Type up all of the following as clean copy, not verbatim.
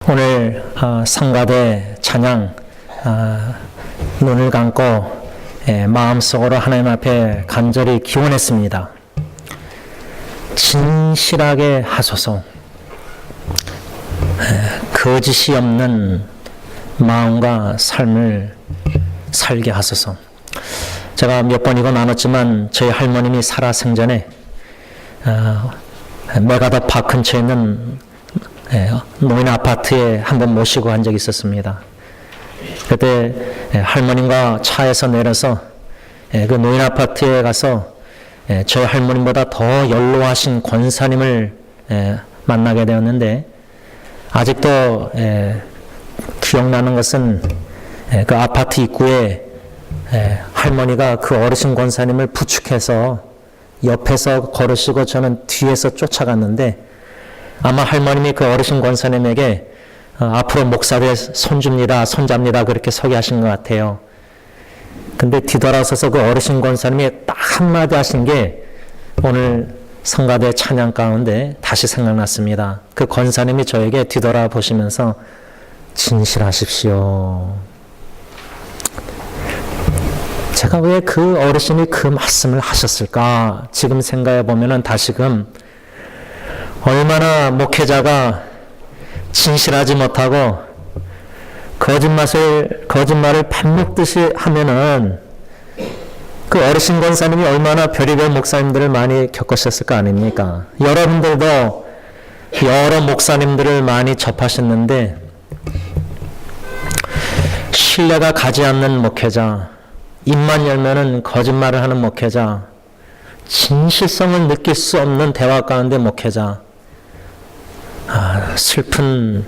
오늘 성가대 찬양 눈을 감고 마음속으로 하나님 앞에 간절히 기원했습니다. 진실하게 하소서. 거짓이 없는 마음과 삶을 살게 하소서. 제가 몇 번이고 나눴지만 저희 할머님이 살아생전에 메가더 파크 근처에 있는 노인 아파트에 한번 모시고 간 적이 있었습니다. 그때 할머님과 차에서 내려서 그 노인 아파트에 가서 저희 할머님보다 더 연로하신 권사님을 만나게 되었는데, 아직도 기억나는 것은 그 아파트 입구에 할머니가 그 어르신 권사님을 부축해서 옆에서 걸으시고 저는 뒤에서 쫓아갔는데, 아마 할머님이 그 어르신 권사님에게 앞으로 목사를 손잡니다 그렇게 서게 하신 것 같아요. 근데 뒤돌아서서 그 어르신 권사님이 딱 한마디 하신 게 오늘 성가대 찬양 가운데 다시 생각났습니다. 그 권사님이 저에게 뒤돌아보시면서 진실하십시오. 제가 왜 그 어르신이 그 말씀을 하셨을까? 지금 생각해 보면은 다시금 얼마나 목회자가 진실하지 못하고 거짓말을 밥 먹듯이 하면은 그 어르신 권사님이 얼마나 별의별 목사님들을 많이 겪으셨을 거 아닙니까? 여러분들도 여러 목사님들을 많이 접하셨는데 신뢰가 가지 않는 목회자, 입만 열면은 거짓말을 하는 목회자, 진실성을 느낄 수 없는 대화 가운데 목회자, 슬픈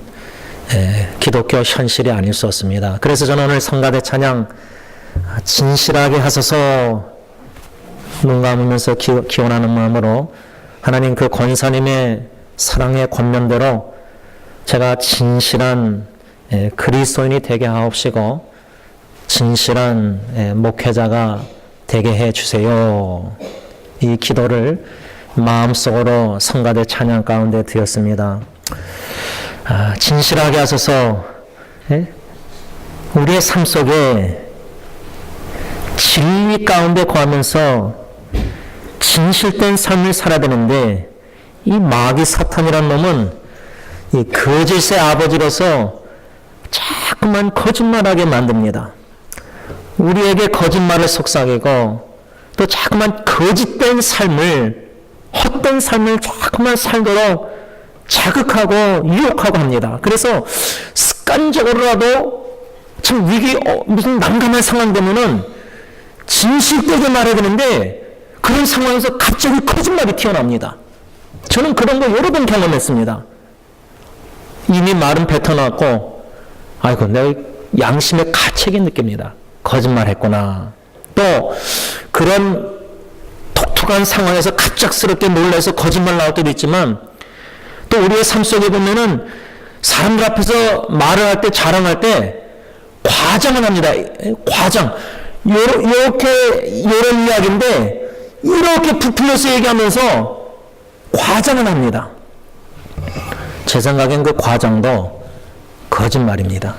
기독교 현실이 아닐 수 없습니다. 그래서 저는 오늘 성가대 찬양 진실하게 하소서 눈 감으면서 기원하는 마음으로 하나님 그 권사님의 사랑의 권면대로 제가 진실한 그리스도인이 되게 하옵시고 진실한 목회자가 되게 해주세요. 이 기도를 마음속으로 성가대 찬양 가운데 드렸습니다. 진실하게 하소서. 우리의 삶 속에 진리 가운데 거하면서 진실된 삶을 살아야 되는데, 이 마귀 사탄이란 놈은 이 거짓의 아버지로서 자꾸만 거짓말하게 만듭니다. 우리에게 거짓말을 속삭이고 또 자꾸만 거짓된 삶을, 헛된 삶을 자꾸만 살도록 자극하고 유혹하고 합니다. 그래서 습관적으로라도 참 무슨 난감한 상황 되면은 진실되게 말해야 되는데 그런 상황에서 갑자기 거짓말이 튀어나옵니다. 저는 그런 거 여러 번 경험했습니다. 이미 말은 뱉어놨고 아이고 내가 양심의 가책이 느낍니다. 거짓말했구나. 또 그런 독특한 상황에서 갑작스럽게 놀라서 거짓말 나올 때도 있지만, 또 우리의 삶 속에 보면은 사람들 앞에서 말을 할 때, 자랑할 때 과장을 합니다. 과장. 이런 이야기인데 이렇게 부풀려서 얘기하면서 과장을 합니다. 제 생각엔 그 과장도 거짓말입니다.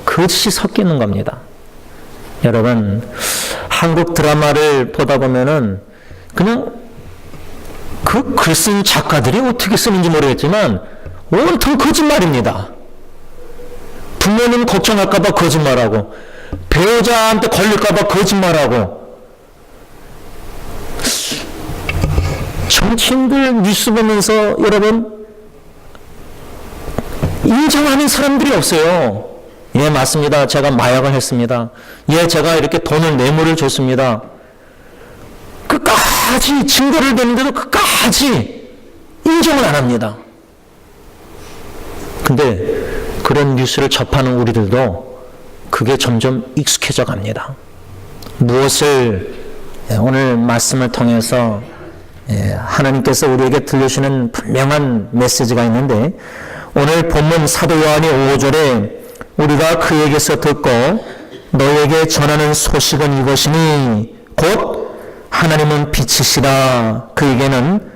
거짓이 섞이는 겁니다. 여러분, 한국 드라마를 보다 보면은 그냥 그 글 쓴 작가들이 어떻게 쓰는지 모르겠지만 온통 거짓말입니다. 부모님 걱정할까봐 거짓말하고, 배우자한테 걸릴까봐 거짓말하고, 정치인들 뉴스 보면서 여러분 인정하는 사람들이 없어요. 예, 맞습니다. 제가 마약을 했습니다. 예, 제가 이렇게 돈을 뇌물을 줬습니다. 끝까지 증거를 대는데도 끝까지 인정을 안 합니다. 근데 그런 뉴스를 접하는 우리들도 그게 점점 익숙해져 갑니다. 무엇을 오늘 말씀을 통해서 하나님께서 우리에게 들려주시는 분명한 메시지가 있는데, 오늘 본문 사도 요한이 5절에 우리가 그에게서 듣고 너에게 전하는 소식은 이것이니 곧 하나님은 빛이시라 그에게는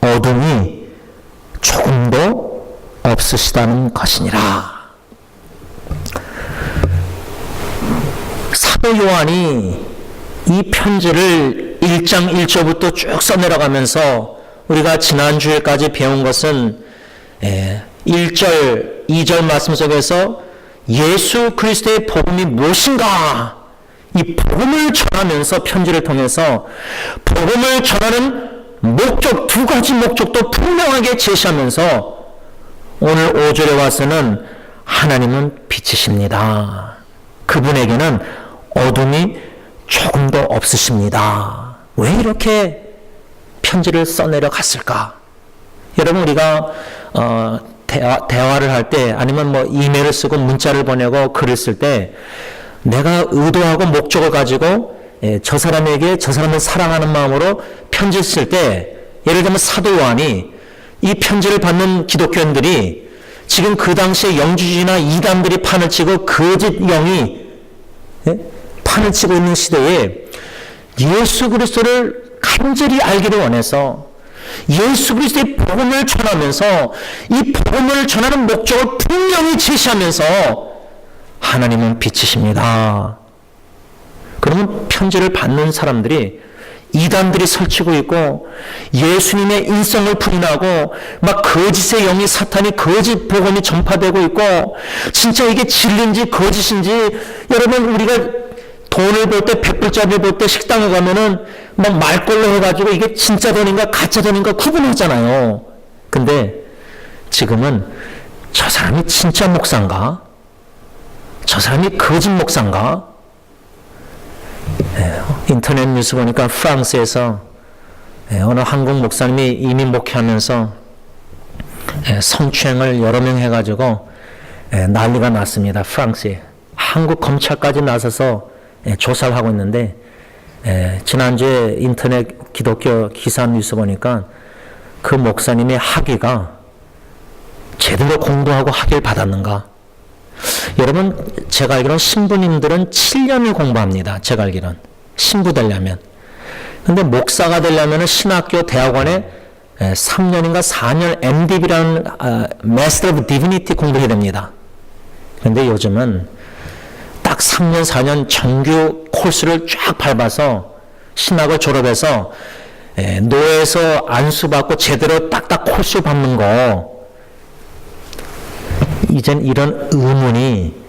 어둠이 조금도 없으시다는 것이니라. 사도 요한이 이 편지를 1장 1절부터 쭉 써내려가면서 우리가 지난주에까지 배운 것은 1절, 2절 말씀 속에서 예수 그리스도의 복음이 무엇인가, 이 복음을 전하면서 편지를 통해서 복음을 전하는 목적, 두 가지 목적도 분명하게 제시하면서 오늘 5절에 와서는 하나님은 빛이십니다. 그분에게는 어둠이 조금도 없으십니다. 왜 이렇게 편지를 써내려 갔을까? 여러분, 우리가 대화를 할 때, 아니면 뭐 이메일을 쓰고 문자를 보내고 글을 쓸 때 내가 의도하고 목적을 가지고 저 사람에게 저 사람을 사랑하는 마음으로 편지를 쓸 때, 예를 들면 사도 요한이 이 편지를 받는 기독교인들이 지금 그 당시에 영주주의나 이단들이 판을 치고 거짓 영이 판을 치고 있는 시대에 예수 그리스도를 간절히 알기를 원해서 예수 그리스도의 복음을 전하면서 이 복음을 전하는 목적을 분명히 제시하면서 하나님은 빛이십니다. 그러면 편지를 받는 사람들이 이단들이 설치고 있고 예수님의 인성을 부인하고 막 거짓의 영이, 사탄이 거짓 복음이 전파되고 있고 진짜 이게 진리인지 거짓인지, 여러분 우리가 돈을 벌 때, 100불짜리를 벌 때 식당에 가면은 막 말걸로 해가지고 이게 진짜 돈인가 가짜 돈인가 구분하잖아요. 근데 지금은 저 사람이 진짜 목사인가? 저 사람이 거짓 목사인가? 인터넷 뉴스 보니까 프랑스에서 어느 한국 목사님이 이민 목회하면서 성추행을 여러 명 해가지고 난리가 났습니다. 프랑스에. 한국 검찰까지 나서서 조사를 하고 있는데, 지난주에 인터넷 기독교 기사 뉴스 보니까 그 목사님의 학위가 제대로 공부하고 학위를 받았는가? 여러분, 제가 알기로는 신부님들은 7년을 공부합니다. 제가 알기로는. 신부 되려면. 근데 목사가 되려면 신학교 대학원에 3년인가 4년 MDB라는 Master of Divinity 공부해야 됩니다. 근데 요즘은 딱 3년, 4년 정규 코스를 쫙 밟아서 신학을 졸업해서 노예에서 안수받고 제대로 딱딱 코스 밟는 거, 이젠 이런 의문이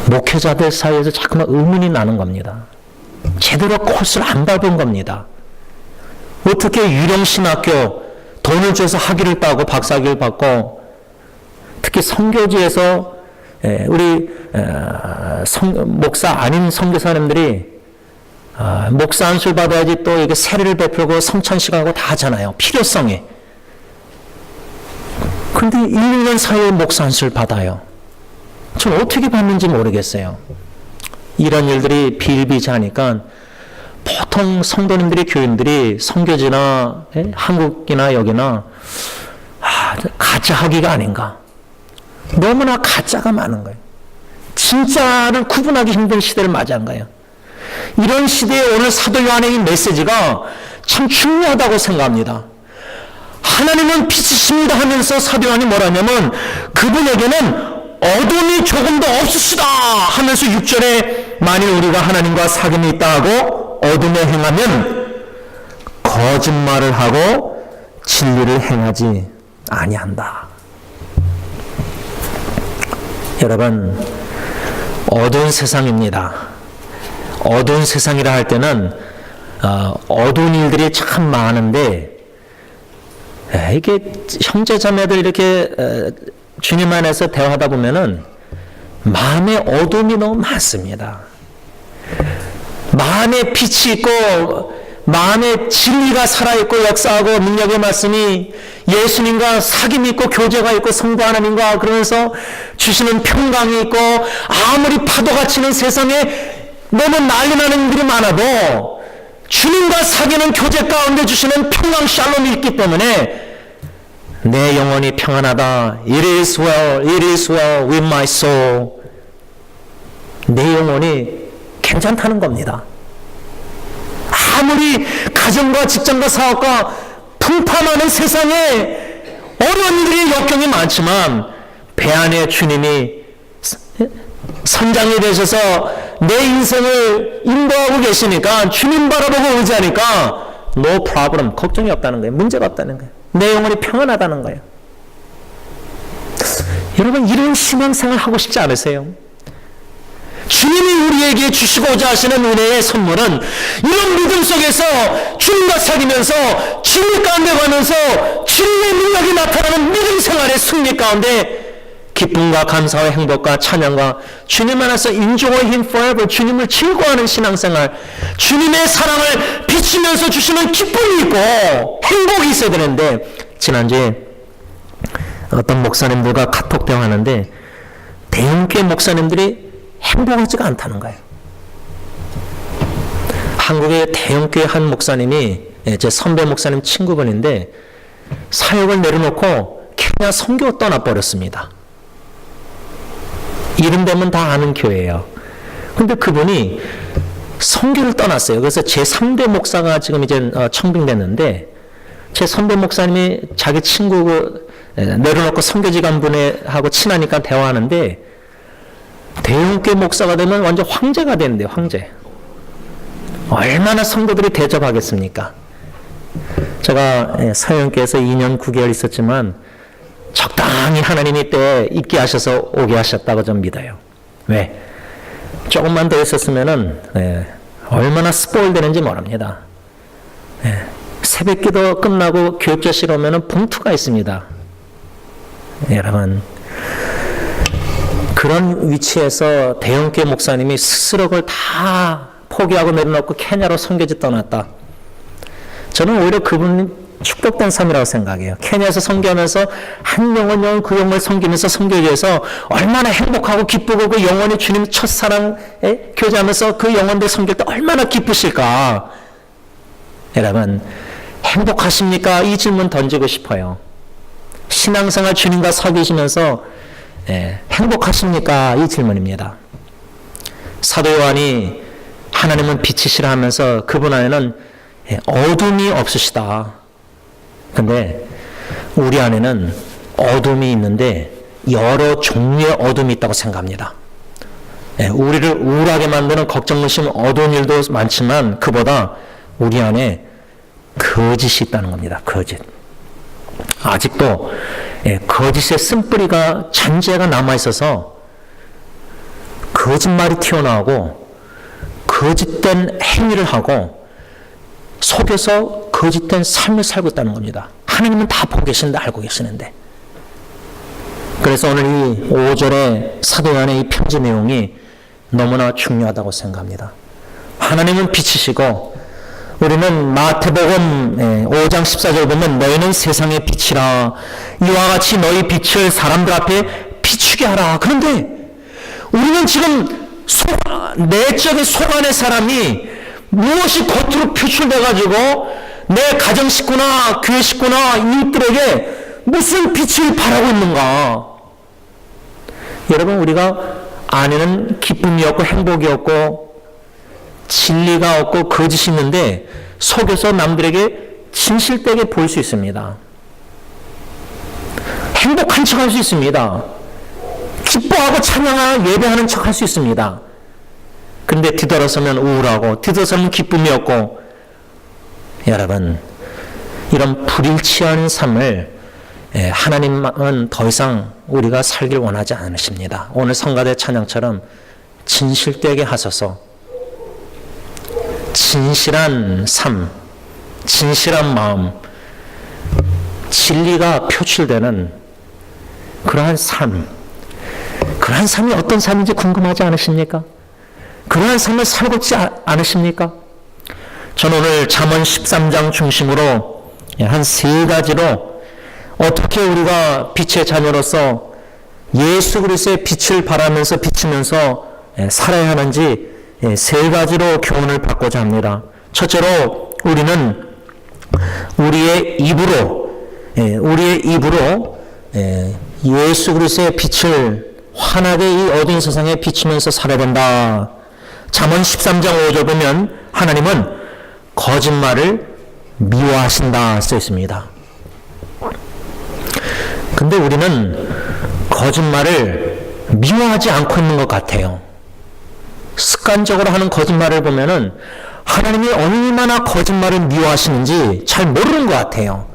목회자들 사이에서 자꾸만 의문이 나는 겁니다. 제대로 코스를 안 밟은 겁니다. 어떻게 유령신학교 돈을 줘서 학위를 따고 박사학위를 받고, 특히 선교지에서 우리 목사 아닌 선교사님들이 목사 안수를 받아야지 또 이게 세례를 베풀고 성찬식하고 다 하잖아요. 필요성에. 그런데 1, 2년 사이에 목사 안수를 받아요. 전 어떻게 받는지 모르겠어요. 이런 일들이 비일비재하니까 보통 성도님들이, 교인들이 선교지나 한국이나 여기나 가짜 학위가 아닌가. 너무나 가짜가 많은 거예요. 진짜를 구분하기 힘든 시대를 맞이한 거예요. 이런 시대에 오늘 사도 요한의 이 메시지가 참 중요하다고 생각합니다. 하나님은 빛이십니다 하면서 사도 요한이 뭐라냐면 그분에게는 어둠이 조금도 없으시다 하면서 6절에 만일 우리가 하나님과 사귐이 있다 하고 어둠에 행하면 거짓말을 하고 진리를 행하지 아니한다. 여러분, 어두운 세상입니다. 어두운 세상이라 할 때는 어두운 일들이 참 많은데, 이게 형제자매들 이렇게 주님 안에서 대화하다 보면은 마음에 어둠이 너무 많습니다. 마음에 빛이 있고 마음에 진리가 살아있고 역사하고 능력의 말씀이 예수님과 사귐이 있고 교제가 있고 성부 하나님과 그러면서 주시는 평강이 있고, 아무리 파도가 치는 세상에 너무 난리나는 일들이 많아도 주님과 사귀는 교제 가운데 주시는 평강 샬롬이 있기 때문에 내 영혼이 평안하다. It is well with my soul. 내 영혼이 괜찮다는 겁니다. 아무리 가정과 직장과 사업과 풍파많은 세상에 어려운 일이 역경이 많지만 배 안에 주님이 선장이 되셔서 내 인생을 인도하고 계시니까 주님 바라보고 의지하니까 no problem, 걱정이 없다는 거예요. 문제가 없다는 거예요. 내 영혼이 평안하다는 거예요. 여러분, 이런 신앙생활 하고 싶지 않으세요? 주님이 우리에게 주시고자 하시는 은혜의 선물은 이런 믿음 속에서 주님과 사귀면서 주님 가운데 가면서 주님의 능력이 나타나는 믿음 생활의 승리 가운데 기쁨과 감사와 행복과 찬양과 주님 안에서 enjoy Him forever, 주님을 즐거워하는 신앙생활, 주님의 사랑을 비추면서 주시는 기쁨이 있고 행복이 있어야 되는데, 지난주에 어떤 목사님들과 카톡 대화하는데 대형교회 목사님들이 행복하지가 않다는 거예요. 한국의 대형교회 한 목사님이 제 선배 목사님 친구분인데 사역을 내려놓고 케냐 선교 떠나버렸습니다. 이름 되면 다 아는 교회예요. 근데 그분이 선교를 떠났어요. 그래서 제 3대 목사가 지금 이제 청빙됐는데 제 선배 목사님이 자기 친구 내려놓고 선교지간 분하고 친하니까 대화하는데 대형교회 목사가 되면 완전 황제가 되는데요. 황제. 얼마나 성도들이 대접하겠습니까? 제가 서영교회에서 2년 9개월 있었지만 적당히 하나님이 때 있게 하셔서 오게 하셨다고 좀 믿어요. 왜? 조금만 더 있었으면은 얼마나 스포일 되는지 모릅니다. 새벽기도 끝나고 교육자실 오면은 봉투가 있습니다. 여러분, 그런 위치에서 대형교회 목사님이 스스로 그걸 다 포기하고 내려놓고 케냐로 선교지 떠났다. 저는 오히려 그분은 축복된 삶이라고 생각해요. 케냐에서 선교하면서 한 영혼 그 영혼을 섬기면서 선교지에서 얼마나 행복하고 기쁘고 그 영혼이 주님 첫사랑에 교제하면서 그 영혼들 섬길 때 얼마나 기쁘실까. 여러분, 행복하십니까? 이 질문 던지고 싶어요. 신앙생활 주님과 사귀시면서 행복하십니까? 이 질문입니다. 사도 요한이 하나님은 빛이시라 하면서 그분 안에는 어둠이 없으시다. 근데 우리 안에는 어둠이 있는데 여러 종류의 어둠이 있다고 생각합니다. 우리를 우울하게 만드는 걱정, 의심, 어두운 일도 많지만 그보다 우리 안에 거짓이 있다는 겁니다. 거짓. 아직도 거짓의 쓴뿌리가 잔재가 남아있어서 거짓말이 튀어나오고 거짓된 행위를 하고 속여서 거짓된 삶을 살고 있다는 겁니다. 하나님은 다 보고 계시는데 알고 계시는데. 그래서 오늘 이 5절의 사도 요한의 이 편지 내용이 너무나 중요하다고 생각합니다. 하나님은 빛이시고 우리는 마태복음 5장 14절 보면 너희는 세상의 빛이라 이와 같이 너희 빛을 사람들 앞에 비추게 하라. 그런데 우리는 지금 내적인 속 안의 사람이 무엇이 겉으로 표출돼 가지고 내 가정 식구나 교회 식구나 이웃들에게 무슨 빛을 발하고 있는가. 여러분, 우리가 안에는 기쁨이 없고 행복이 없고 진리가 없고 거짓이 있는데 속에서 남들에게 진실되게 보일 수 있습니다. 행복한 척 할 수 있습니다. 기뻐하고 찬양하고 예배하는 척 할 수 있습니다. 근데 뒤돌아서면 우울하고 뒤돌아서면 기쁨이 없고. 여러분, 이런 불일치한 삶을 하나님은 더 이상 우리가 살길 원하지 않으십니다. 오늘 성가대 찬양처럼 진실되게 하소서. 진실한 삶, 진실한 마음, 진리가 표출되는 그러한 삶, 그러한 삶이 어떤 삶인지 궁금하지 않으십니까? 그러한 삶을 살고 있지 않으십니까? 저는 오늘 잠언 13장 중심으로 한 3가지로 어떻게 우리가 빛의 자녀로서 예수 그리스도의 빛을 바라면서 비추면서 살아야 하는지 3가지로 교훈을 받고자 합니다. 첫째로 우리는 우리의 입으로 예수 그리스도의 빛을 환하게 이 어두운 세상에 비추면서 살아야 된다. 잠언 13장 5절 보면 하나님은 거짓말을 미워하신다 써 있습니다. 근데 우리는 거짓말을 미워하지 않고 있는 것 같아요. 습관적으로 하는 거짓말을 보면은 하나님이 얼마나 거짓말을 미워하시는지 잘 모르는 것 같아요.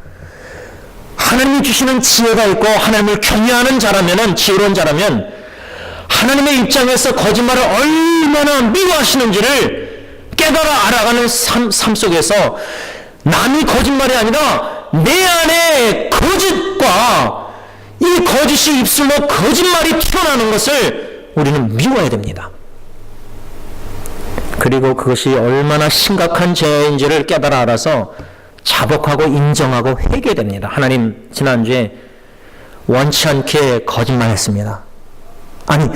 하나님이 주시는 지혜가 있고 하나님을 경외하는 자라면은, 지혜로운 자라면 하나님의 입장에서 거짓말을 얼마나 미워하시는지를 깨달아 알아가는 삶 속에서 남이 거짓말이 아니라 내 안에 거짓과 이 거짓이 입술로 거짓말이 튀어나오는 것을 우리는 미워해야 됩니다. 그리고 그것이 얼마나 심각한 죄인지를 깨달아 알아서 자복하고 인정하고 회개됩니다. 하나님, 지난주에 원치 않게 거짓말했습니다. 아니,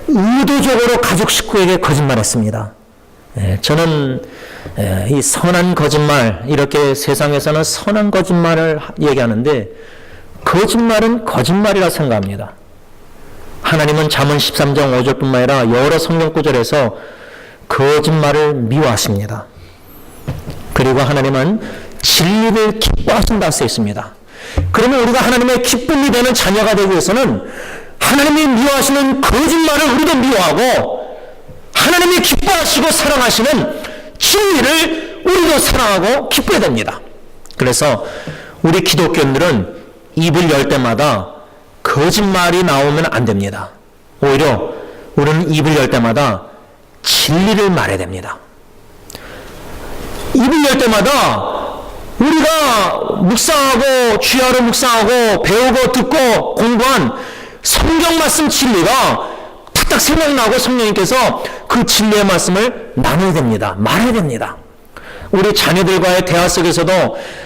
의도적으로 가족 식구에게 거짓말했습니다. 저는 이 선한 거짓말, 이렇게 세상에서는 선한 거짓말을 얘기하는데 거짓말은 거짓말이라 생각합니다. 하나님은 잠언 13장 5절뿐만 아니라 여러 성경 구절에서 거짓말을 미워하십니다. 그리고 하나님은 진리를 기뻐하신다고 쓰여 있습니다. 그러면 우리가 하나님의 기쁨이 되는 자녀가 되기 위해서는 하나님이 미워하시는 거짓말을 우리도 미워하고 하나님이 기뻐하시고 사랑하시는 진리를 우리도 사랑하고 기뻐해야 됩니다. 그래서 우리 기독교인들은 입을 열 때마다 거짓말이 나오면 안 됩니다. 오히려 우리는 입을 열 때마다 진리를 말해야 됩니다. 입을 열 때마다 우리가 묵상하고 주야로 묵상하고 배우고 듣고 공부한 성경 말씀 진리가 탁탁 생각나고 성령님께서 그 진리의 말씀을 나눠야 됩니다. 말해야 됩니다. 우리 자녀들과의 대화 속에서도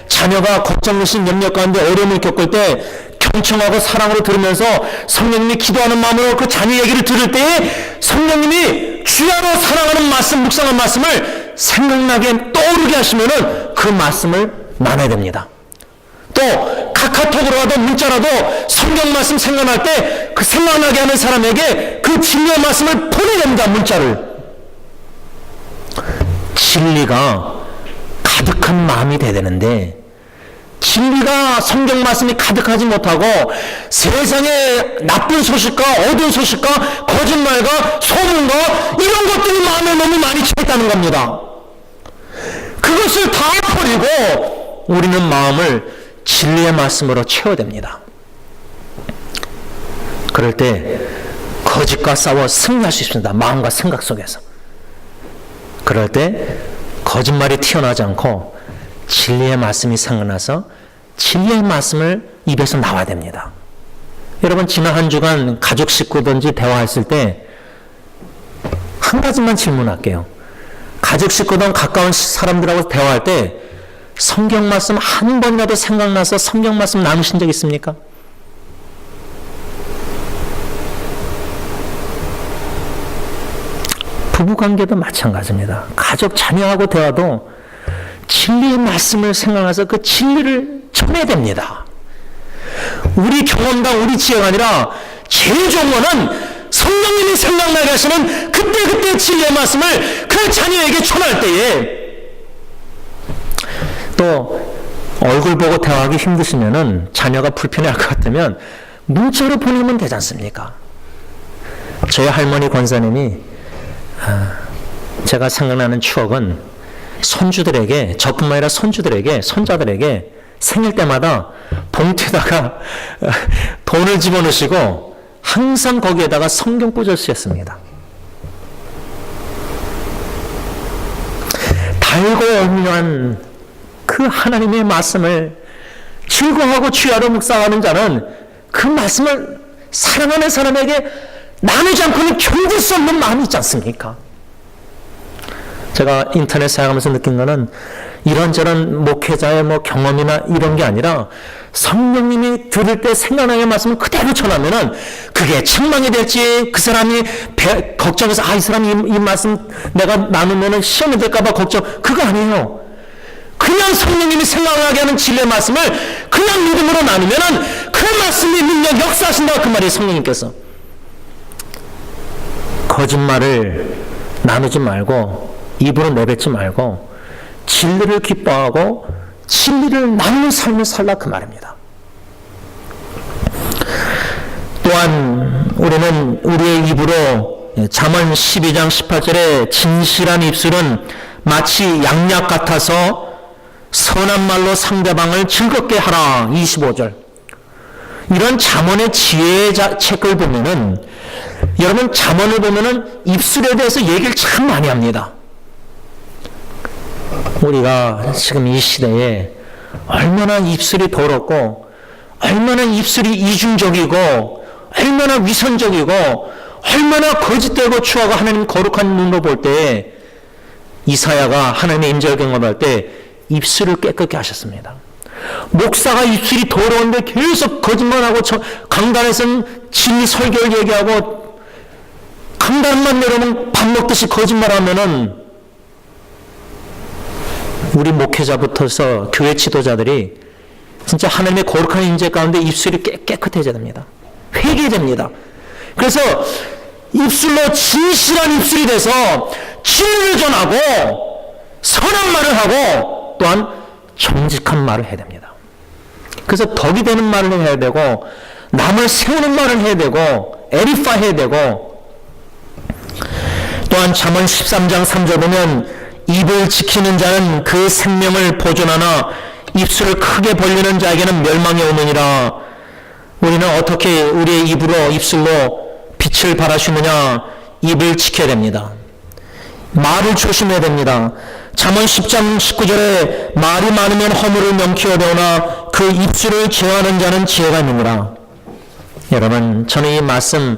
자녀가 걱정되신 염려 가운데 어려움을 겪을 때 경청하고 사랑으로 들으면서 성령님이 기도하는 마음으로 그 자녀 얘기를 들을 때에 성령님이 주야로 사랑하는 말씀, 묵상한 말씀을 생각나게 떠오르게 하시면은 그 말씀을 나눠야 됩니다. 또 카카오톡으로라도 문자라도 성경 말씀 생각날 때 그 생각나게 하는 사람에게 그 진리의 말씀을 보내야 됩니다. 문자를. 진리가 가득한 마음이 돼야 되는데 진리가 성경 말씀이 가득하지 못하고 세상의 나쁜 소식과 어두운 소식과 거짓말과 소문과 이런 것들이 마음에 너무 많이 차 있다는 겁니다. 그것을 다 버리고 우리는 마음을 진리의 말씀으로 채워야 됩니다. 그럴 때 거짓과 싸워 승리할 수 있습니다. 마음과 생각 속에서. 그럴 때 거짓말이 튀어나오지 않고 진리의 말씀이 생각나서 진리의 말씀을 입에서 나와야 됩니다. 여러분, 지난 한 주간 가족 식구든지 대화했을 때 한 가지만 질문할게요. 가족 식구든 가까운 사람들하고 대화할 때 성경 말씀 한 번이라도 생각나서 성경 말씀 나누신 적 있습니까? 부부관계도 마찬가지입니다. 가족 자녀하고 대화도 진리의 말씀을 생각나서 그 진리를 전해야 됩니다. 우리 경험과 우리 지혜가 아니라 제일 좋은 거는 성령님이 생각나게 하시는 그때 진리의 말씀을 그 자녀에게 전할 때에 또 얼굴 보고 대화하기 힘드시면은 자녀가 불편해할 것 같으면 문자로 보내면 되지 않습니까? 저희 할머니 권사님이 제가 생각나는 추억은 손주들에게, 저뿐만 아니라 손주들에게, 손자들에게 생일 때마다 봉투에다가 돈을 집어넣으시고 항상 거기에다가 성경 구절 쓰셨습니다. 달고 오묘한 그 하나님의 말씀을 즐거워하고 주야로 묵상하는 자는 그 말씀을 사랑하는 사람에게 나누지 않고는 견딜 수 없는 마음이 있지 않습니까? 제가 인터넷 사용하면서 느낀 거는 이런저런 목회자의 경험이나 이런 게 아니라 성령님이 들을 때 생각나는 말씀을 그대로 전하면은 그게 책망이 될지 그 사람이 걱정해서 이 사람이 이 말씀 내가 나누면은 시험이 될까봐 걱정, 그거 아니에요. 그냥 성령님이 생각나게 하는 진리의 말씀을 그냥 믿음으로 나누면은 그 말씀이 능력 역사하신다, 그 말이에요. 성령님께서 거짓말을 나누지 말고 입으로 내뱉지 말고 진리를 기뻐하고 진리를 나누는 삶을 살라, 그 말입니다. 또한 우리는 우리의 입으로 잠언 12장 18절에 진실한 입술은 마치 양약 같아서 선한 말로 상대방을 즐겁게 하라. 25절. 이런 잠언의 지혜의 책을 보면은, 여러분 잠언을 보면은 입술에 대해서 얘기를 참 많이 합니다. 우리가 지금 이 시대에 얼마나 입술이 더럽고, 얼마나 입술이 이중적이고, 얼마나 위선적이고, 얼마나 거짓되고 추하고 하나님 거룩한 눈으로 볼 때, 이사야가 하나님의 임재를 경험할 때 입술을 깨끗게 하셨습니다. 목사가 입술이 더러운데 계속 거짓말하고 강단에서는 진리 설교를 얘기하고 강단만 내려오면 밥 먹듯이 거짓말하면은 우리 목회자부터서 교회 지도자들이 진짜 하나님의 거룩한 임재 가운데 입술이 깨끗해져야 됩니다. 회개됩니다. 그래서 입술로 진실한 입술이 돼서 진리를 전하고 선한 말을 하고 또한 정직한 말을 해야 됩니다. 그래서 덕이 되는 말을 해야 되고 남을 세우는 말을 해야 되고 에디파 해야 되고 또한 잠언 13장 3절 보면 입을 지키는 자는 그 생명을 보존하나 입술을 크게 벌리는 자에게는 멸망이 오느니라. 우리는 어떻게 우리의 입으로 입술로 빛을 발하시느냐? 입을 지켜야 됩니다. 말을 조심해야 됩니다. 잠언 10장 19절에 말이 많으면 허물을 명키 어려우나 그 입술을 제어하는 자는 지혜가 있느니라. 여러분, 저는 이 말씀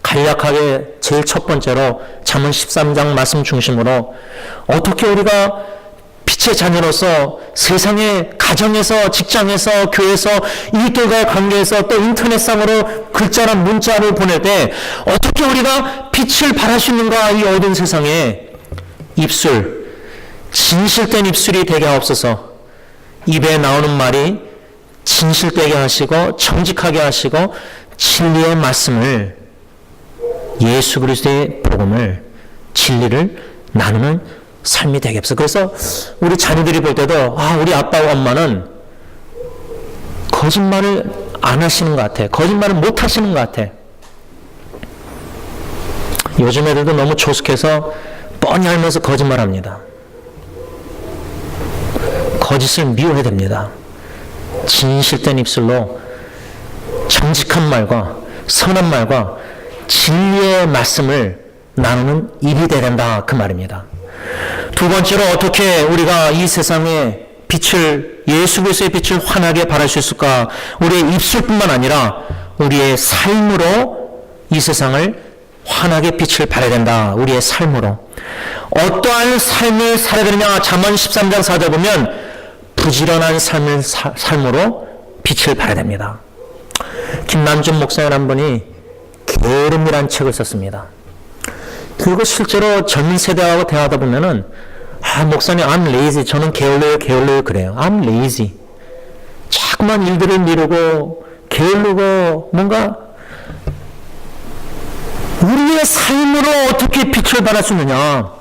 간략하게 제일 첫 번째로 잠언 13장 말씀 중심으로 어떻게 우리가 빛의 자녀로서 세상의 가정에서 직장에서 교회에서 이웃들과의 관계에서 또 인터넷상으로 글자나 문자를 보낼 때 어떻게 우리가 빛을 발할 수 있는가. 이 어두운 세상에 입술, 진실된 입술이 되게 하옵소서. 입에 나오는 말이 진실되게 하시고 정직하게 하시고 진리의 말씀을, 예수 그리스도의 복음을, 진리를 나누는 삶이 되게 없어. 그래서 우리 자녀들이 볼 때도 우리 아빠와 엄마는 거짓말을 안 하시는 것 같아. 거짓말을 못 하시는 것 같아. 요즘 애들도 너무 조숙해서 뻔히 알면서 거짓말합니다. 거짓을 미워해야 됩니다. 진실된 입술로 정직한 말과 선한 말과 진리의 말씀을 나누는 입이 되야 된다, 그 말입니다. 두 번째로 어떻게 우리가 이 세상에 빛을, 예수 그리스도의 빛을 환하게 발할 수 있을까? 우리의 입술뿐만 아니라 우리의 삶으로 이 세상을 환하게 빛을 발해야 된다. 우리의 삶으로. 어떠한 삶을 살아야 되느냐? 잠언 13장 4절 보면 부지런한 삶으로 빛을 발해야 됩니다. 김남준 목사님 한 분이 게으름이라는 책을 썼습니다. 그리고 실제로 젊은 세대하고 대화하다 보면은 목사님 I'm lazy. 저는 게을러요 그래요. I'm lazy. 자꾸만 일들을 미루고 게으르고 뭔가 우리의 삶으로 어떻게 빛을 발할 수 있느냐.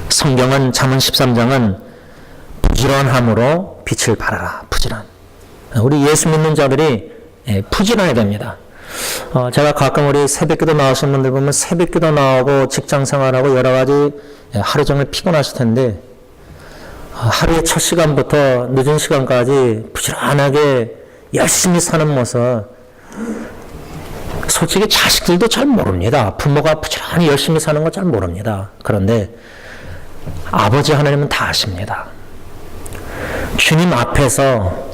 성경은 잠언 13장은 부지런함으로 빛을 발하라. 부지런. 우리 예수 믿는 자들이 부지런해야 됩니다. 제가 가끔 우리 새벽기도 나오신 분들 보면 새벽기도 나오고 직장생활하고 여러 가지 하루 종일 피곤하실 텐데 하루의 첫 시간부터 늦은 시간까지 부지런하게 열심히 사는 모습, 솔직히 자식들도 잘 모릅니다. 부모가 부지런히 열심히 사는 거 잘 모릅니다. 그런데 아버지 하나님은 다 아십니다. 주님 앞에서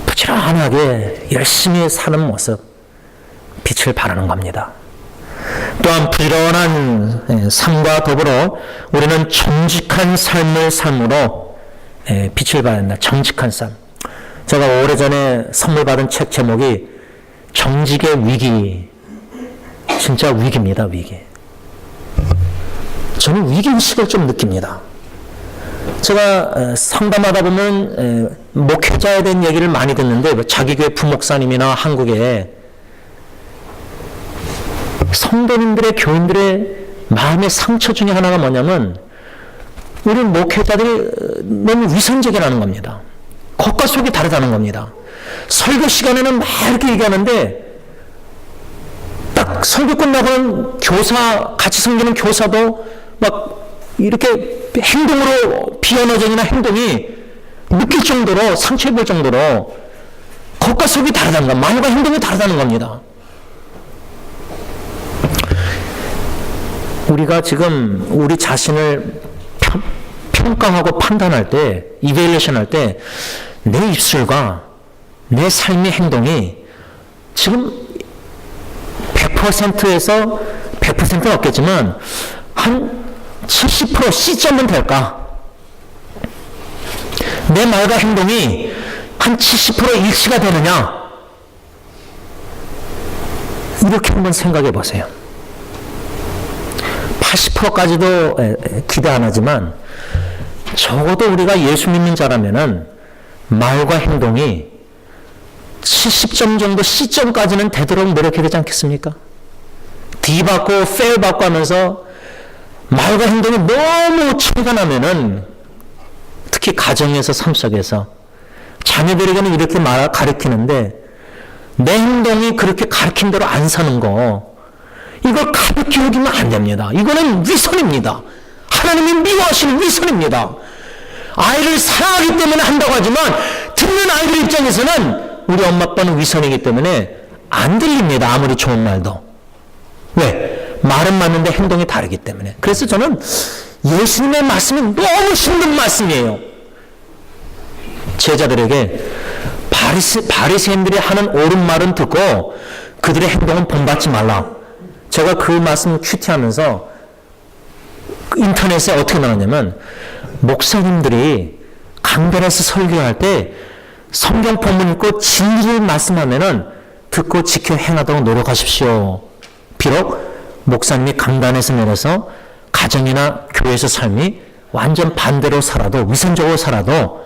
부지런하게 열심히 사는 모습, 빛을 발하는 겁니다. 또한 부지런한 삶과 더불어 우리는 정직한 삶을 삶으로 빛을 발해야 한다. 정직한 삶. 제가 오래전에 선물 받은 책 제목이 정직의 위기. 진짜 위기입니다. 위기. 저는 위기의식을 좀 느낍니다. 제가 상담하다 보면 목회자에 대한 얘기를 많이 듣는데 자기 교회 부목사님이나 한국에 성도님들의 교인들의 마음의 상처 중에 하나가 뭐냐면 우리 목회자들이 너무 위선적이라는 겁니다. 겉과 속이 다르다는 겁니다. 설교 시간에는 막 이렇게 얘기하는데 설교 끝나고는 교사, 같이 섬기는 교사도 막 이렇게 행동으로 비언어적이나 행동이 느낄 정도로 상처 입을 정도로 겉과 속이 다르다는 것, 말과 행동이 다르다는 겁니다. 우리가 지금 우리 자신을 평가하고 판단할 때, 이베일레이션 할 때, 내 입술과 내 삶의 행동이 지금 100%에서 100%는 없겠지만, 한 70% C점은 될까? 내 말과 행동이 한 70% 일치가 되느냐? 이렇게 한번 생각해 보세요. 80%까지도 기대 안 하지만 적어도 우리가 예수 믿는 자라면은 말과 행동이 70점 정도 C점까지는 되도록 노력해야 되지 않겠습니까? D 받고 fail 받고 하면서 말과 행동이 너무 차이가 나면은 특히 가정에서 삶 속에서 자녀들에게는 이렇게 가르치는데 내 행동이 그렇게 가르친 대로 안 사는 거, 이걸 가르치면 안 됩니다. 이거는 위선입니다. 하나님이 미워하시는 위선입니다. 아이를 사랑하기 때문에 한다고 하지만 듣는 아이들 입장에서는 우리 엄마 아빠는 위선이기 때문에 안 들립니다. 아무리 좋은 말도. 왜? 말은 맞는데 행동이 다르기 때문에. 그래서 저는 예수님의 말씀이 너무 힘든 말씀이에요. 제자들에게 바리새인들이 하는 옳은 말은 듣고 그들의 행동은 본받지 말라. 제가 그 말씀 큐티하면서 인터넷에 어떻게 나왔냐면, 목사님들이 강단에서 설교할 때 성경 본문 읽고 진리를 말씀하면은 듣고 지켜 행하도록 노력하십시오. 비록 목사님이 강단에서 내려서 가정이나 교회에서 삶이 완전 반대로 살아도, 위선적으로 살아도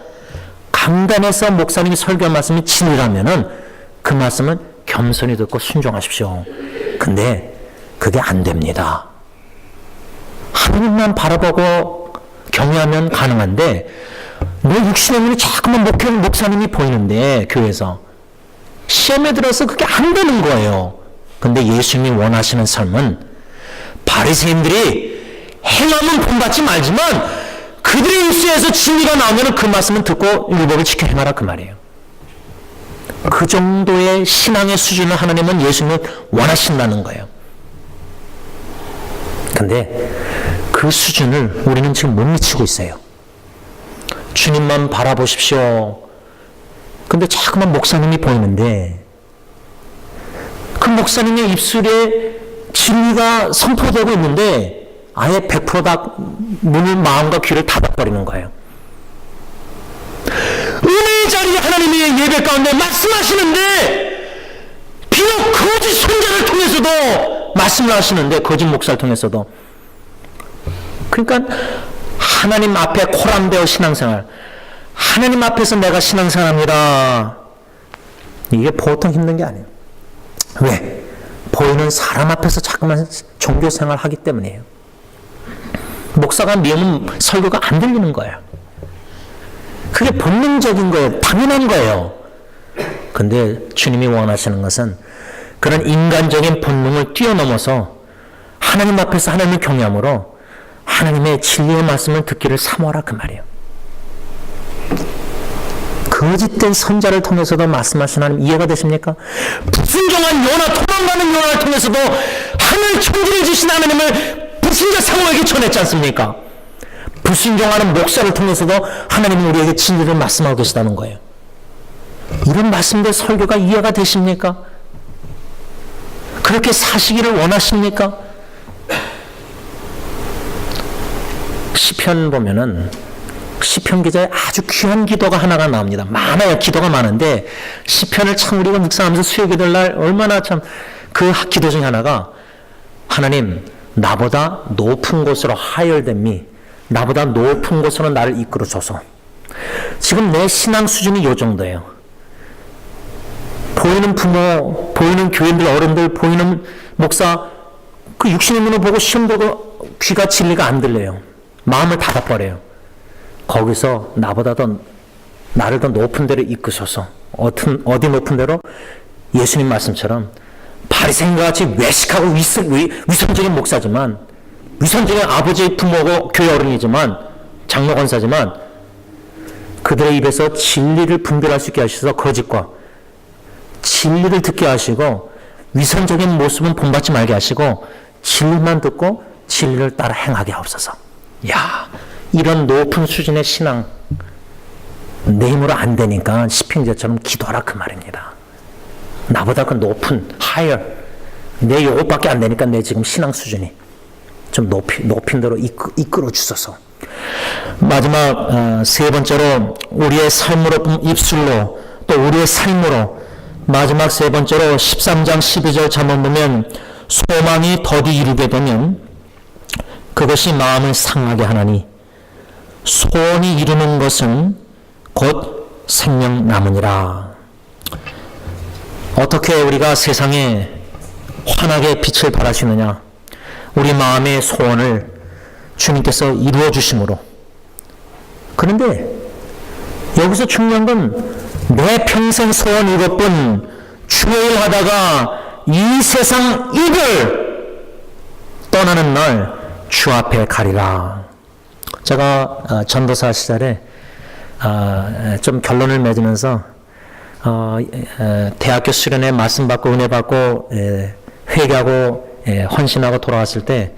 강단에서 목사님이 설교한 말씀이 진리라면은 그 말씀은 겸손히 듣고 순종하십시오. 근데 그게 안 됩니다. 하나님만 바라보고 경외하면 가능한데 내 육신의 눈이 자꾸만 목사님이 보이는데 교회에서 시험에 들어서 그게 안 되는 거예요. 근데 예수님이 원하시는 삶은 바리새인들이 행하면 본받지 말지만 그들의 입술에서 진리가 나오면 그 말씀은 듣고 율법을 지켜 행하라, 그 말이에요. 그 정도의 신앙의 수준을 하나님은 예수님은 원하신다는 거예요. 근데 그 수준을 우리는 지금 못 미치고 있어요. 주님만 바라보십시오. 근데 자꾸만 목사님이 보이는데 그 목사님의 입술에 진리가 선포되고 있는데 아예 100%다 문을, 마음과 귀를 닫아버리는 거예요. 은혜의 자리에 하나님의 예배 가운데 말씀하시는데 비록 거짓 선자를 통해서도 말씀을 하시는데, 거짓 목사를 통해서도, 그러니까 하나님 앞에 코람되어 신앙생활, 하나님 앞에서 내가 신앙생활합니다. 이게 보통 힘든 게 아니에요. 왜? 보이는 사람 앞에서 자꾸만 종교생활 하기 때문이에요. 목사가 미우면 설교가 안 들리는 거예요. 그게 본능적인 거예요. 당연한 거예요. 근데 주님이 원하시는 것은 그런 인간적인 본능을 뛰어넘어서 하나님 앞에서 하나님을 경외함으로 하나님의 진리의 말씀을 듣기를 사모하라, 그 말이에요. 거짓된 선자를 통해서도 말씀하신 하나님 이해가 되십니까? 불순종한 요나, 도망가는 요나를 통해서도 하늘 천지를 주신 하나님을 불신자 상호에게 전했지 않습니까? 불순종하는 목사를 통해서도 하나님은 우리에게 진리를 말씀하고 계시다는 거예요. 이런 말씀들 설교가 이해가 되십니까? 그렇게 사시기를 원하십니까? 시편 보면은 시편 기자의 아주 귀한 기도가 하나가 나옵니다. 많아요. 기도가 많은데 시편을 참 우리가 묵상하면서 수요 기도할 날 얼마나 참 그 기도 중에 하나가, 하나님 나보다 높은 곳으로 higher than me, 나보다 높은 곳으로 나를 이끌어 줘서. 지금 내 신앙 수준이 이 정도예요. 보이는 부모, 보이는 교인들, 어른들, 보이는 목사, 그 육신의 눈을 보고 시험 보고 귀가 진리가 안 들려요. 마음을 닫아버려요. 거기서 나를 더 높은 데로 이끄셔서, 어디 높은 데로? 예수님 말씀처럼 바리새인과 같이 외식하고 위선적인 목사지만, 위선적인 아버지 부모고 교회 어른이지만, 장로 권사지만, 그들의 입에서 진리를 분별할 수 있게 하셔서 거짓과 진리를 듣게 하시고, 위선적인 모습은 본받지 말게 하시고, 진리만 듣고 진리를 따라 행하게 하옵소서. 야, 이런 높은 수준의 신앙, 내 힘으로 안 되니까 시편자처럼 기도하라 그 말입니다. 나보다 그 높은 higher, 내 요것밖에 안 되니까 내 지금 신앙 수준이 좀 높인 대로 이끌어 주소서. 마지막 세 번째로 우리의 삶으로, 입술로, 또 우리의 삶으로, 마지막 세 번째로 13장 12절 잠언 보면 소망이 더디 이루게 되면 그것이 마음을 상하게 하나니 소원이 이루는 것은 곧 생명 나무니라. 어떻게 우리가 세상에 환하게 빛을 발할 수 있느냐? 우리 마음의 소원을 주님께서 이루어 주심으로. 그런데 여기서 중요한 건 내 평생 소원 이것뿐 주의 일 하다가 이 세상 입을 떠나는 날 주 앞에 가리라. 제가 전도사 시절에 좀 결론을 맺으면서 대학교 수련회 말씀 받고 은혜 받고 회개하고 헌신하고 돌아왔을 때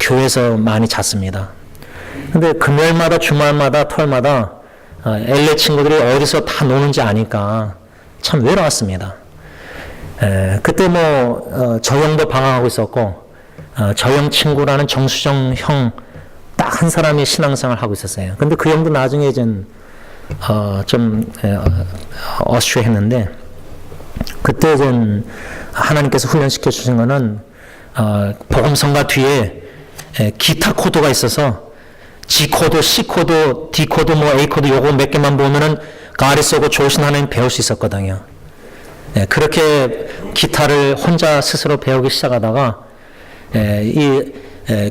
교회에서 많이 잤습니다. 근데 금요일마다 주말마다 토요일마다 LA 친구들이 어디서 다 노는지 아니까 참 외로웠습니다. 그때 저 형도 방황하고 있었고 저 형 친구라는 정수정 형 딱 한 사람이 신앙생활 하고 있었어요. 근데 그 형도 나중에 좀 어스트레했는데, 그때 좀 하나님께서 훈련시켜 주신 거는 복음성가 뒤에 기타 코드가 있어서 G 코드, C 코드, D 코드, A 코드 요거 몇 개만 보면은 가리 쏘고 좋으신 하나님 배울 수 있었거든요. 그렇게 기타를 혼자 스스로 배우기 시작하다가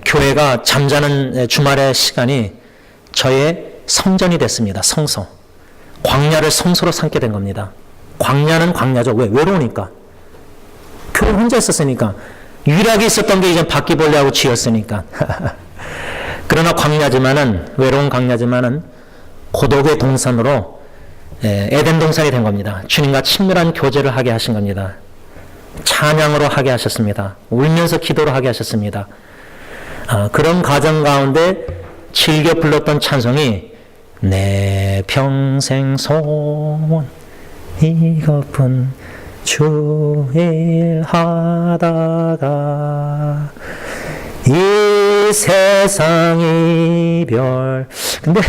교회가 잠자는 주말의 시간이 저의 성전이 됐습니다. 성소. 광야를 성소로 삼게 된 겁니다. 광야는 광야죠. 왜? 외로우니까. 교회 혼자 있었으니까. 유일하게 있었던 게 이제 바퀴벌레하고 쥐였으니까. 그러나 광야지만은, 외로운 광야지만은 고독의 동산으로 에덴 동산이 된 겁니다. 주님과 친밀한 교제를 하게 하신 겁니다. 찬양으로 하게 하셨습니다. 울면서 기도를 하게 하셨습니다. 그런 과정 가운데 즐겨 불렀던 찬송이 내 평생 소원 이것뿐 주 일 하다가 이 세상 이별. 근데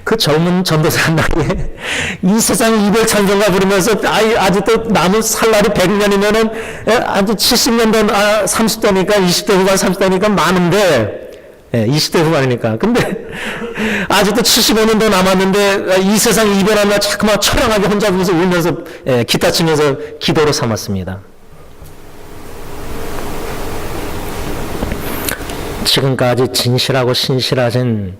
그 젊은 전도사 나이에 이 세상 이별 찬송가 부르면서 아직도 남은 살 날이 100년이면은 아주 70년대 30대니까 20대 후반 30대니까 많은데 20대 후반이니까. 근데 아직도 75년도 남았는데 이 세상 이별하며 자꾸만 처량하게 혼자 부면서 울면서 기타 치면서 기도로 삼았습니다. 지금까지 진실하고 신실하신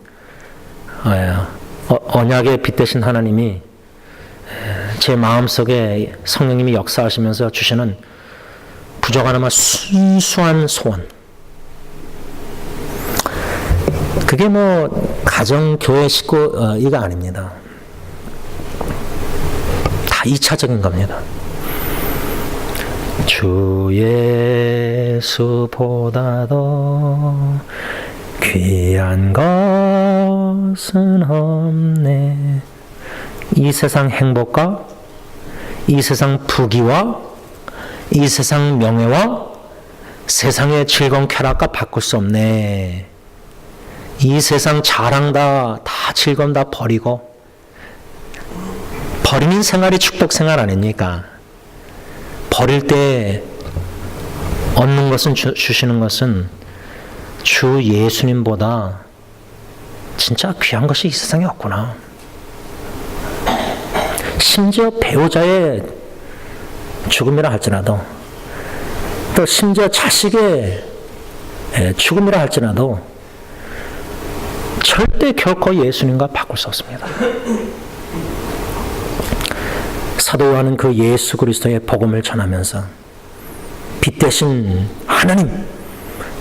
언약에 빗대신 하나님이 제 마음속에 성령님이 역사하시면서 주시는 부족하나마 순수한 소원, 그게 가정, 교회, 식구 이거 아닙니다. 다 2차적인 겁니다. 주 예수보다도 귀한 것은 없네. 이 세상 행복과 이 세상 부귀와 이 세상 명예와 세상의 즐거운 쾌락과 바꿀 수 없네. 이 세상 자랑 다 즐거움 다 버리고 버리는 생활이 축복 생활 아닙니까? 버릴 때 얻는 것은 주시는 것은 주 예수님보다 진짜 귀한 것이 이 세상에 없구나. 심지어 배우자의 죽음이라 할지라도, 또 심지어 자식의 죽음이라 할지라도 절대 결코 예수님과 바꿀 수 없습니다. 사도 요한은 그 예수 그리스도의 복음을 전하면서 빛 대신 하나님,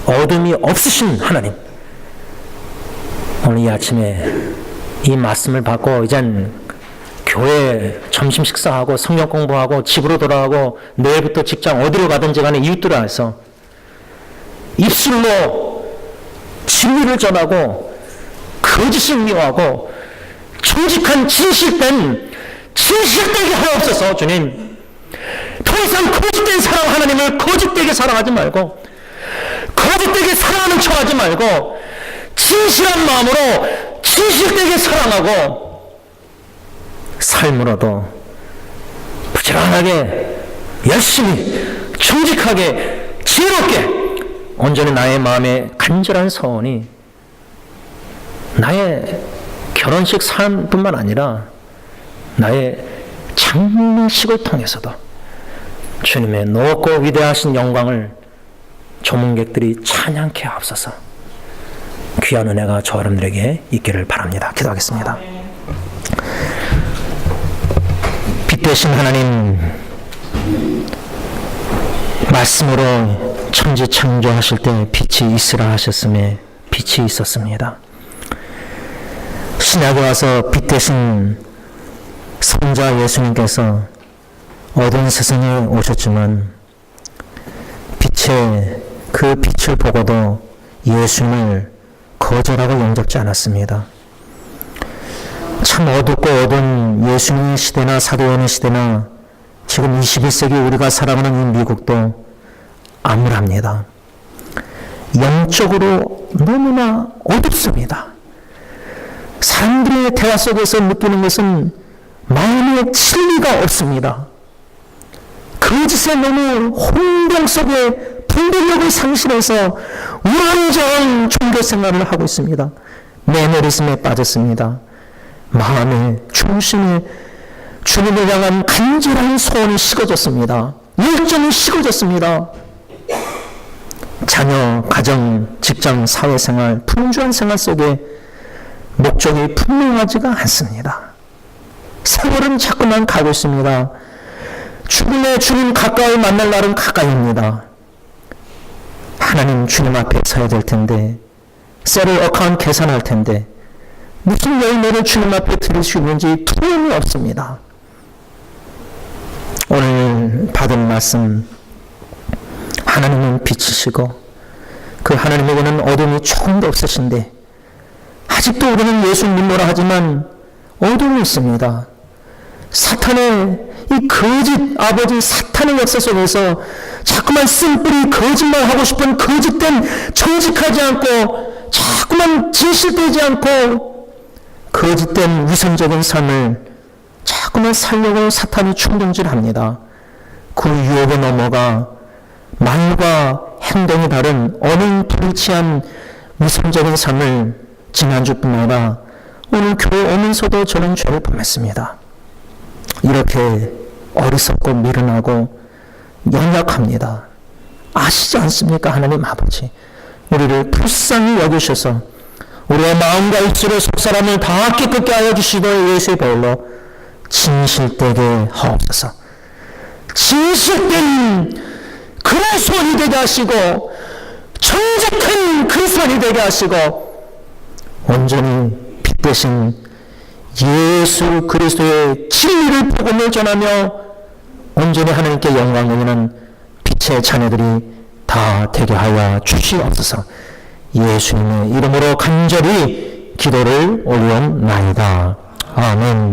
어둠이 없으신 하나님, 오늘 이 아침에 이 말씀을 받고 이젠 교회 점심 식사하고 성경 공부하고 집으로 돌아가고 내일부터 직장 어디로 가든지 간에 이웃들을 위해서 입술로 진리를 전하고 거짓을 미워하고 정직한 진실되게 하옵소서. 주님, 더 이상 거짓된 사랑, 하나님을 거짓되게 사랑하지 말고 거짓되게 사랑하는 척하지 말고 진실한 마음으로 진실되게 사랑하고 삶으로도 부지런하게 열심히 정직하게 지혜롭게 온전히 나의 마음의 간절한 소원이 나의 결혼식 삶뿐만 아니라 나의 장례식을 통해서도 주님의 높고 위대하신 영광을 조문객들이 찬양케 하옵소서. 귀한 은혜가 저 여러분들에게 있기를 바랍니다. 기도하겠습니다. 빛 대신 하나님, 말씀으로 천지 창조하실 때 빛이 있으라 하셨음에 빛이 있었습니다. 신약에 와서 빛 대신 성자 예수님께서 어두운 세상에 오셨지만 그 빛을 보고도 예수님을 거절하고 영접지 않았습니다. 참 어둡고 어두운 예수님의 시대나 사도연의 시대나 지금 21세기 우리가 살아가는 이 미국도 암울합니다. 영적으로 너무나 어둡습니다. 사람들의 대화 속에서 느끼는 것은 마음의 진리가 없습니다. 거짓에 너무 혼동 속에 분별력을 상실해서 우왕좌왕 종교 생활을 하고 있습니다. 매너리즘에 빠졌습니다. 마음의 중심에 주님을 향한 간절한 소원이 식어졌습니다. 열정이 식어졌습니다. 자녀, 가정, 직장, 사회생활, 풍주한 생활 속에 목적이 분명하지가 않습니다. 세월은 자꾸만 가고 있습니다. 죽음의 주님 가까이 만날 날은 가까이입니다. 하나님 주님 앞에 서야 될 텐데, 셀을 어카운트 계산할 텐데 무슨 열매를 주님 앞에 드릴 수 있는지 투명이 없습니다. 오늘 받은 말씀, 하나님은 빛이시고 그 하나님에게는 어둠이 조금도 없으신데 아직도 우리는 예수 믿노라 하지만 어둠이 있습니다. 사탄의 이 거짓 아버지 사탄의 역사 속에서 자꾸만 쓴뿌리 거짓말하고 싶은 거짓된 정직하지 않고 자꾸만 진실되지 않고 거짓된 위선적인 삶을 자꾸만 살려고 사탄이 충동질합니다. 그 유혹에 넘어가 말과 행동이 다른 어느 불일치한 위선적인 삶을 지난주뿐 아니라 오늘 교회 오면서도 저는 죄를 범했습니다. 이렇게 어리석고 미련하고 연약합니다. 아시지 않습니까? 하나님 아버지, 우리를 불쌍히 여기셔서 우리의 마음과 입술의 속사람을 다 깨끗게 하여 주시고 예수의 보혈로 진실되게 하옵소서. 진실된 그런 손이 되게 하시고 정직한 그 손이 되게 하시고 온전히 빛 대신 예수 그리스도의 진리를 복음을 전하며 온전히 하나님께 영광 돌리는 빛의 자녀들이 다 되게 하여 주시옵소서. 예수님의 이름으로 간절히 기도를 올리옵나이다. 아멘.